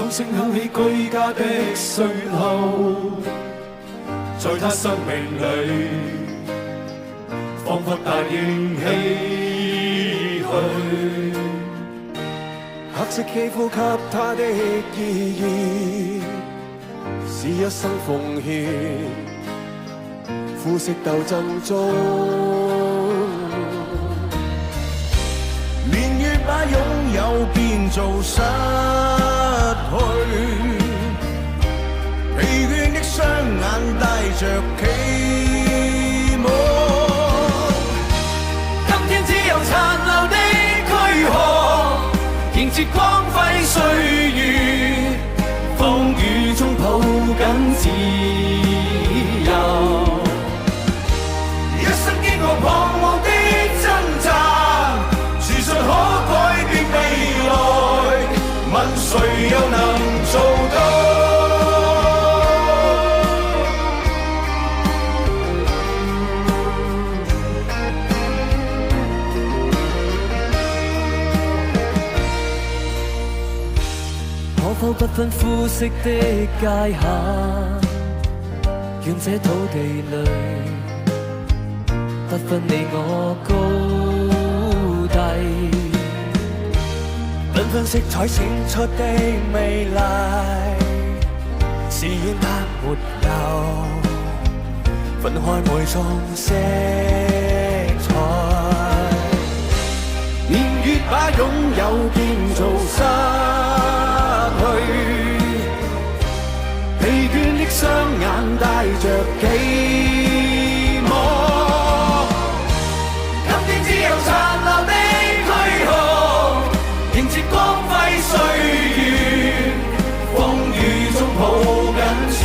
鐘聲響起居家的歲後，在他生命裏彷彿大應唏噓。黑色肌膚給他的意義是一生奉獻，膚色鬥爭中，年月把擁有變做失去，疲倦的雙眼帶着期望，今天只有殘留的軀殼，迎接光輝歲月，風雨中抱緊自由。一生經過彷徨的掙扎，自信可改變未來，問誰又能做到？可否不分膚色的界限，願這土地裏不分你我高低，繽紛色彩閃出的美麗，是遠得沒有分開每種色彩，年月把擁有變做失去，疲倦的雙眼帶着期望，今天只有殘留的軀殼，迎接光輝歲月，風雨中抱緊自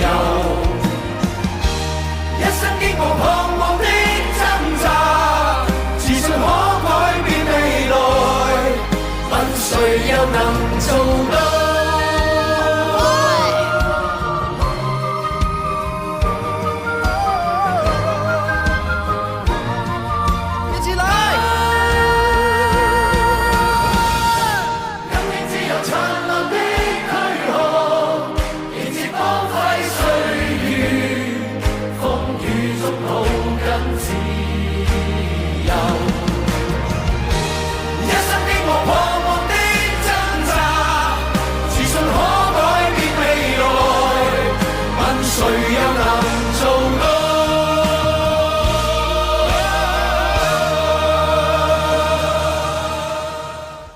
由。一生經過彷徨的掙扎，自信可改變未來，問誰又能做到？